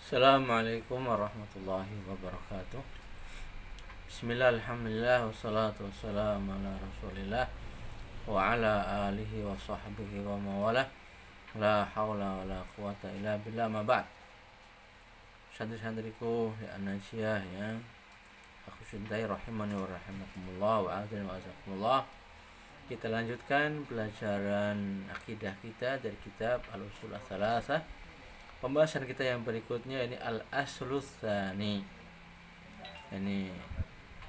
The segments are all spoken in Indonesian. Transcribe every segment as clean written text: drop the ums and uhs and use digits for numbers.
Assalamualaikum warahmatullahi wabarakatuh. Bismillah, alhamdulillah, wassalatu wassalamu ala rasulillah wa ala alihi wa sahbihi wa mawalah. La hawla wa la quwata illa billah, ma ba'd. Santri-santriku ya An-Najiyah yang aku cintai, rahimani wa rahimakumullah wa azani wa azakumullah. Kita lanjutkan pelajaran akidah kita dari kitab Al-Usul Ats-Tsalatsah. Pembahasan kita yang berikutnya ini al-aslus tsani. Ini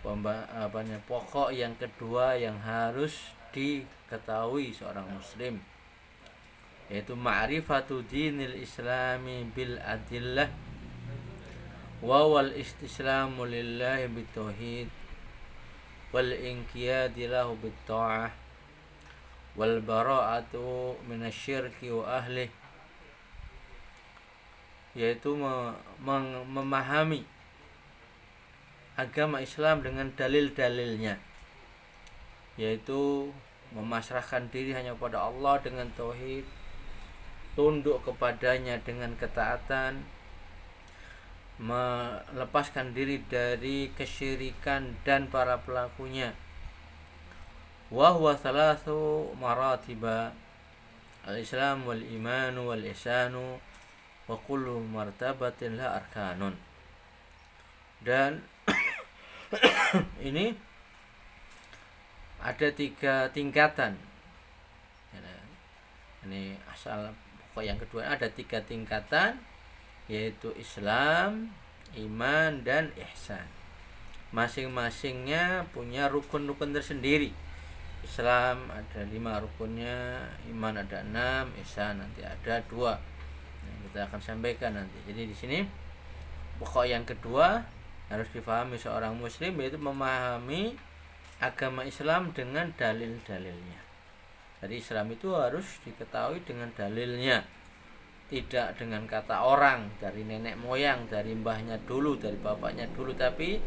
pokok yang kedua yang harus diketahui seorang muslim, yaitu ma'rifatu dinil islami bil adillah wa wal istislamu lillahi bitauhid wal inqiyadi lahu bit ta'ah wal bara'atu minasyirki wa ahlihi, yaitu memahami agama Islam dengan dalil-dalilnya, yaitu memasrahkan diri hanya kepada Allah dengan tauhid, tunduk kepadanya dengan ketaatan, melepaskan diri dari kesyirikan dan para pelakunya. Wa huwa thalathu maratiba al-islam wal imanu wal ihsanu wa kullu martabatin la arkanun. Dan ini ada 3 tingkatan. Ini asal pokok yang kedua, ada 3 tingkatan, yaitu Islam, iman, dan ihsan. Masing-masingnya punya rukun-rukun tersendiri. Islam ada 5 rukunnya, iman ada 6, ihsan nanti ada 2. Kita akan sampaikan nanti. Jadi di sini pokok yang kedua harus difahami seorang muslim, yaitu memahami agama Islam dengan dalil-dalilnya. Jadi Islam itu harus diketahui dengan dalilnya, tidak dengan kata orang, dari nenek moyang, dari mbahnya dulu, dari bapaknya dulu, tapi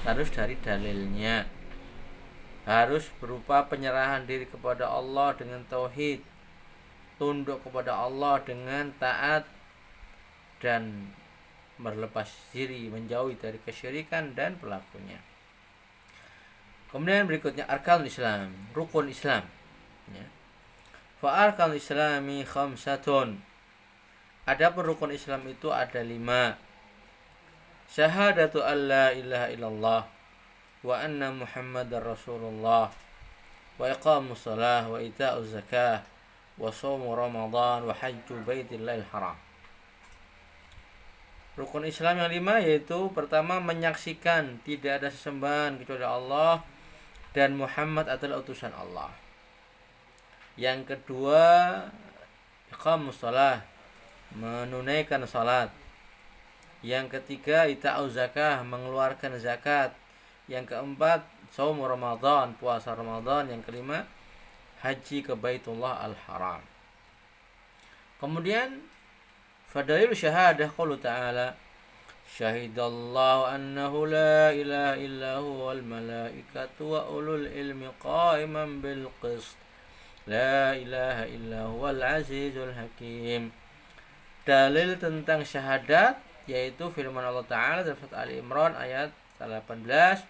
harus dari dalilnya. Harus berupa penyerahan diri kepada Allah dengan tauhid, tunduk kepada Allah dengan taat, dan berlepas diri, menjauhi dari kesyirikan dan pelakunya. Kemudian berikutnya arkanul Islam, rukun Islam, ya. Fa arkanul Islami khamsatun. Adapun rukun Islam itu ada 5. Syahadatu alla ilaha illallah wa anna Muhammadar Rasulullah wa iqamus shalah wa ita'uz zakah wa shaumu Ramadan wa hajju baitillahil haram. Rukun Islam yang 5 yaitu pertama, menyaksikan tidak ada sesembahan kecuali Allah dan Muhammad adalah utusan Allah. Yang kedua, iqamus shalah, menunaikan salat. Yang ketiga, ita'uz zakah, mengeluarkan zakat. Yang keempat, shaum Ramadan, puasa Ramadan. Yang kelima, haji ke Baitullah al-Haram. Kemudian fadalil syahadah qaulu ta'ala syahidallahu annahu la ilaha illahu wal malaikatu wa ulul ilmi qa'iman bil qist la ilaha illahu wal azizul hakim. Dalil tentang syahadat yaitu firman Allah Ta'ala dalam surat Ali Imran ayat 18.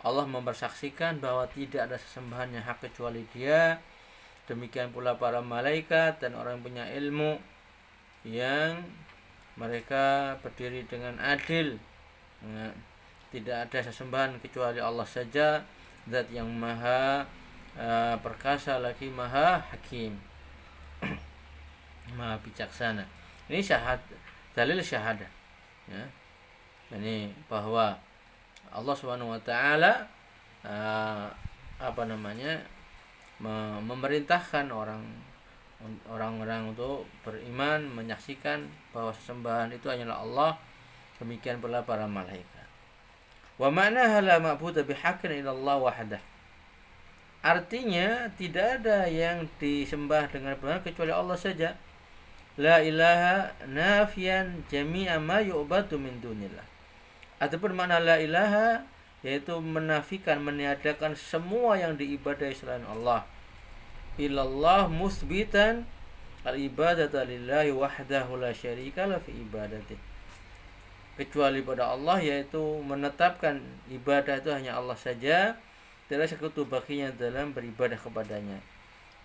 Allah mempersaksikan bahwa tidak ada sesembahan yang hak kecuali Dia, demikian pula para malaikat dan orang yang punya ilmu, yang mereka berdiri dengan adil. Tidak ada sesembahan kecuali Allah saja, zat yang maha perkasa lagi maha hakim, maha bijaksana. Ini dalil syahadah, ya. Ini bahwa Allah Subhanahu wa taala memerintahkan orang-orang untuk beriman, menyaksikan bahwa sesembahan itu hanyalah Allah, demikian pula para malaikat. Wa ma'naha la ma'budu bihaqqin illallah wahdah. Artinya tidak ada yang disembah dengan benar kecuali Allah saja. La ilaha nafiyan jami'a ma yu'badu min dunillah. Ataupun makna la ilaha yaitu menafikan, meniadakan semua yang diibadahi selain Allah. Ilallah musbitan al-ibadata lillahi wahdahu la syarika la fi ibadati. kecuali pada Allah, yaitu menetapkan ibadah itu hanya Allah saja, tidak sekutu baginya dalam beribadah kepadanya.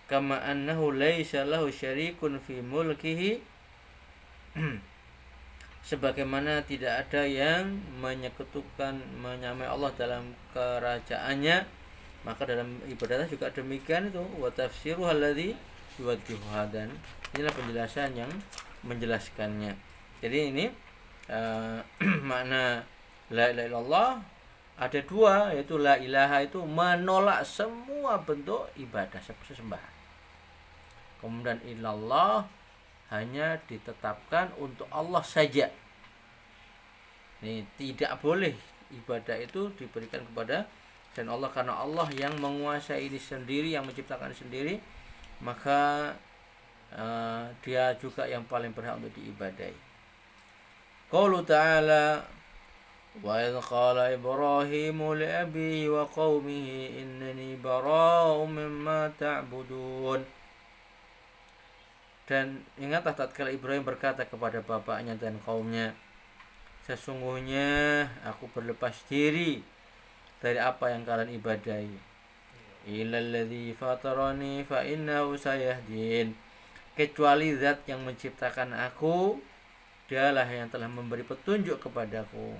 Kama annahu laisa lahu syarikun fi mulkihi, sebagaimana tidak ada yang menyekutukan, menyamai Allah dalam kerajaannya, maka dalam ibadah juga demikian itu. Wa tafsiru alladzi yuwaddihuha, dan inilah penjelasan yang menjelaskannya. Jadi ini makna la ilaha illallah ada dua, yaitu la ilaha itu menolak semua bentuk ibadah sesembahan. Kemudian illallah hanya ditetapkan untuk Allah saja. Ini tidak boleh ibadah itu diberikan kepada selain Allah, karena Allah yang menguasai ini sendiri, yang menciptakan sendiri, maka dia juga yang paling berhak untuk diibadahi. Qaulu ta'ala wa idh qala Ibrahimu li abihi wa qaumihi innani bara'un mimma ta'budun. Dan ingatlah tatkala Ibrahim berkata kepada bapaknya dan kaumnya, sesungguhnya aku berlepas diri dari apa yang kalian ibadahi. Illal ladzi fatarani fa innahu sayahdin, kecuali zat yang menciptakan aku, dialah yang telah memberi petunjuk kepadaku.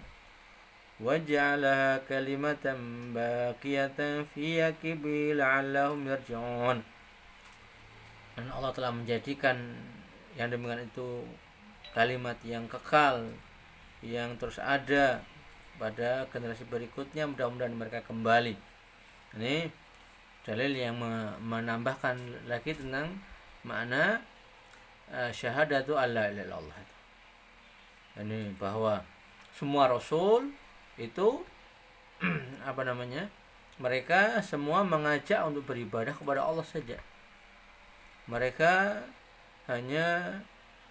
Wa ja'alaha kalimatan baqiyatan fi aqibi la'allahum yarji'un, dan Allah telah menjadikan yang demikian itu kalimat yang kekal, yang terus ada pada generasi berikutnya, mudah-mudahan mereka kembali. Ini dalil yang menambahkan lagi tentang makna syahadatu alla ilaha illallah. Ini bahwa semua rasul itu mereka semua mengajak untuk beribadah kepada Allah saja. Mereka hanya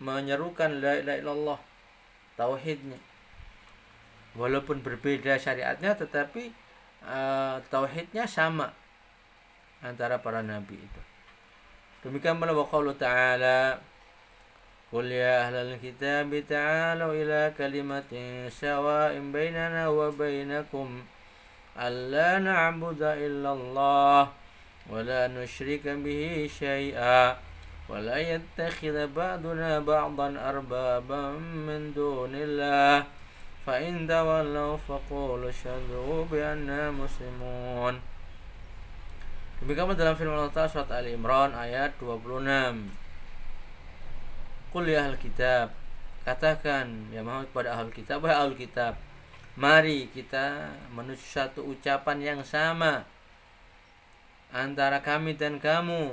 menyerukan la ilaha illallah, tauhidnya. Walaupun berbeda syariatnya, tetapi tauhidnya sama antara para nabi itu. Demikian pula qaulu ta'ala, qul ya ahlal kitab ta'alu ila kalimatin sawa'in bainana wa bainakum alla na'budu illallah wa la nusyrika bihi syai'a wa la yattakhidha ba'duna ba'dan arbaban min dunillah fa in tawallaw faqulu syahadu bi anna muslimun. Demikian dalam firman Allah surat Ali Imran ayat 26. Qul ya ahlul kitab, katakan ya Muhammad kepada ahlul kitab, wahai ahlul kitab, mari kita menuju satu ucapan yang sama antara kami dan kamu.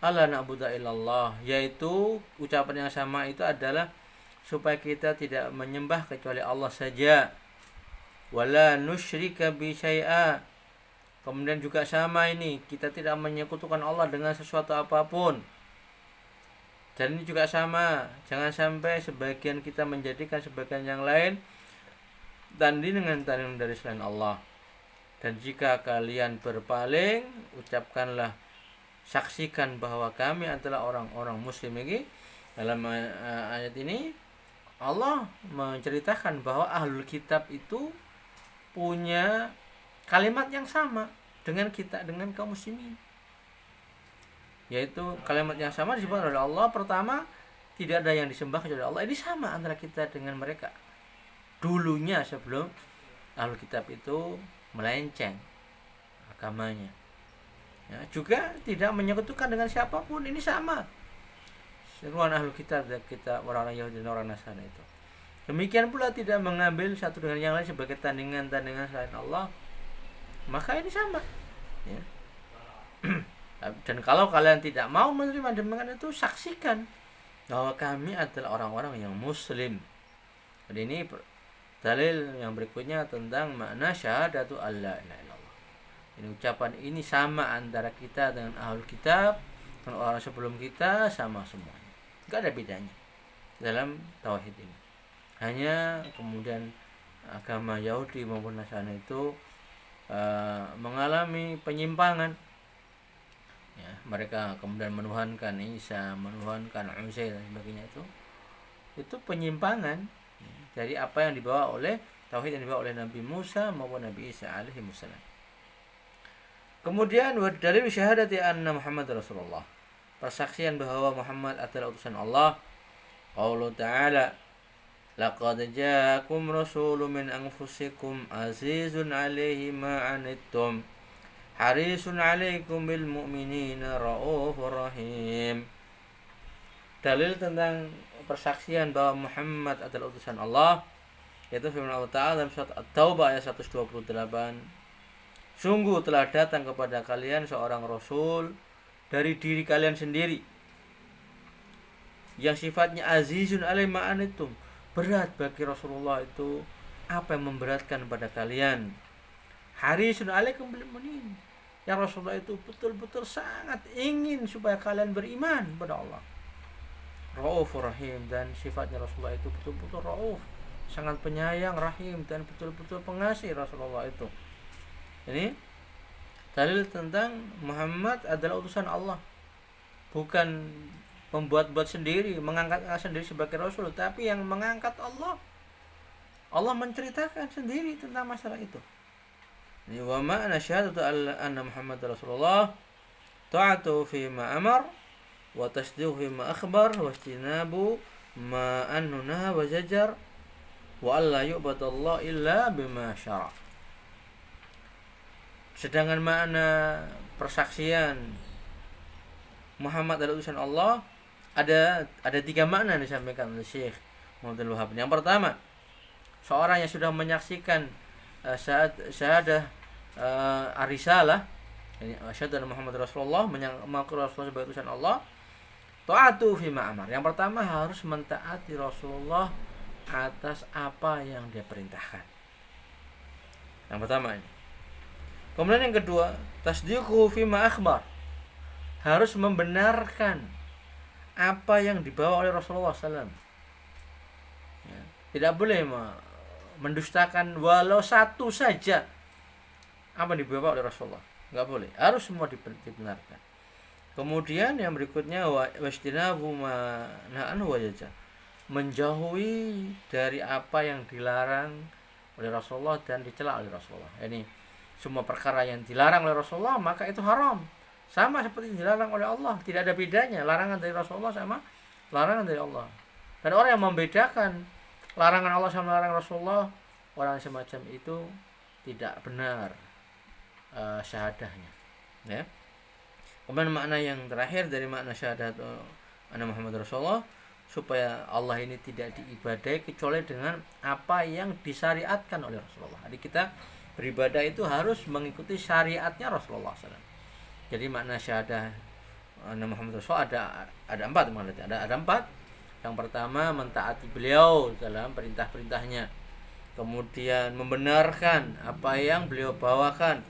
Alla na'budu illallah, yaitu ucapan yang sama itu adalah supaya kita tidak menyembah kecuali Allah saja. Wala nusyrika bi syai'a, kemudian juga sama ini, kita tidak menyekutukan Allah dengan sesuatu apapun. Dan ini juga sama, jangan sampai sebagian kita menjadikan sebagian yang lain tandingan dari selain Allah. Dan jika kalian berpaling, ucapkanlah, saksikan bahwa kami adalah orang-orang muslim. Ini dalam ayat ini Allah menceritakan bahwa ahlul kitab itu punya kalimat yang sama dengan kita, dengan kaum muslimin, yaitu kalimat yang sama disebut oleh Allah. Pertama, tidak ada yang disembah kecuali Allah. Ini sama antara kita dengan mereka dulunya, sebelum ahlul kitab itu melenceng agamanya, ya, juga tidak menyekutukan dengan siapapun. Ini sama seruan ahlul kitab, kita orang-orang Yahudi dan orang Nasrani itu. Demikian pula tidak mengambil satu dengan yang lain sebagai tandingan-tandingan selain Allah, maka ini sama, ya. Dan kalau kalian tidak mau menerima demikian itu, saksikan bahwa kami adalah orang-orang yang muslim. Jadi ini dalil yang berikutnya tentang makna syahadatu alla ilaha illallah. Ini ucapan ini sama antara kita dengan ahlul kitab, dengan orang sebelum kita, sama semuanya, enggak ada bedanya dalam tauhid ini. Hanya kemudian agama Yahudi maupun Nasrani itu mengalami penyimpangan, ya, mereka kemudian menuhankan Isa, menuhankan Uzair dan sebagainya. Itu penyimpangan, ya. dari apa yang dibawa oleh tauhid yang dibawa oleh Nabi Musa maupun Nabi Isa alaihi wassalam. Kemudian dalil syahadati anna Muhammad Rasulullah, persaksian bahwa Muhammad adalah utusan Allah. Qaulu ta'ala, laqad ja'akum rasulun min anfusikum azizun 'alaihi ma 'anittum harisun 'alaikum bil mu'minina raufur rahim. Dalil tentang persaksian bahwa Muhammad adalah utusan Allah yaitu firman Allah Ta'ala dalam surat At-Taubah ayat 128. Sungguh telah datang kepada kalian seorang rasul dari diri kalian sendiri yang sifatnya azizun 'alaihi ma 'anittum, berat bagi Rasulullah itu apa yang memberatkan pada kalian. Harisun 'alaikum bil mu'minin, yang Rasulullah itu betul-betul sangat ingin supaya kalian beriman kepada Allah. Raufur rahim, dan sifatnya Rasulullah itu betul-betul rauf, sangat penyayang, rahim, dan betul-betul pengasih Rasulullah itu. Ini dalil tentang Muhammad adalah utusan Allah, bukan membuat-buat sendiri, mengangkat sendiri sebagai Rasul, tapi yang mengangkat Allah. Allah menceritakan sendiri tentang masalah itu. Ini wa ma'na syahadatu anna Muhammad Rasulullah ta'atu fi ma amar wa tasdiqu fi ma akhbar wa istinabu ma annuna wa zajar wa alla yu'badallah illa bima syara'. Sedangkan makna persaksian Muhammad adalah utusan Allah ada 3 makna yang disampaikan oleh Syekh Muhammad Al-Wahhab. Yang pertama, seorang yang sudah menyaksikan syahadah arisalah, ini syahadah Muhammad Rasulullah, mengaku Rasulullah sebagai utusan Allah, ta'atu fima amar. Yang pertama, harus mentaati Rasulullah atas apa yang dia perintahkan. Yang pertama ini. Kemudian yang kedua, tasdiqu fima akhbar, harus membenarkan apa yang dibawa oleh Rasulullah SAW. Ya, tidak boleh mendustakan walau satu saja apa yang dibawa oleh Rasulullah, nggak boleh, harus semua dibenarkan. Kemudian yang berikutnya wastinabu ma na'anhu wa jaza, menjauhi dari apa yang dilarang oleh Rasulullah dan dicela oleh Rasulullah. Ini semua perkara yang dilarang oleh Rasulullah maka itu haram, sama seperti yang dilarang oleh Allah, tidak ada bedanya larangan dari Rasulullah sama larangan dari Allah. Dan orang yang membedakan larangan Allah sama larangan Rasulullah, orang semacam itu tidak benar syahadahnya, ya. Kemudian makna yang terakhir dari makna syahadat anna Muhammad Rasulullah, supaya Allah ini tidak diibadai kecuali dengan apa yang disyariatkan oleh Rasulullah. Jadi kita beribadah itu harus mengikuti syariatnya Rasulullah SAW. Jadi makna syahadah anna Muhammad Rasulullah ada 4 maknanya. Ada 4. Yang pertama, mentaati beliau dalam perintah-perintahnya. Kemudian membenarkan apa yang beliau bawakan.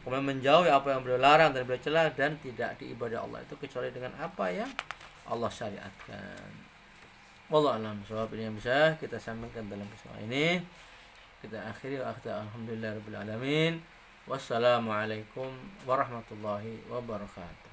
Kemudian menjauhi apa yang beliau larang dan beliau cela, dan tidak diibadah Allah itu kecuali dengan apa yang Allah syariatkan. Wallahu a'lam bishawab. Ini yang bisa kita sampaikan dalam kesempatan ini. Kita akhiri alhamdulillahirabbil alamin. Wassalamualaikum warahmatullahi wabarakatuh.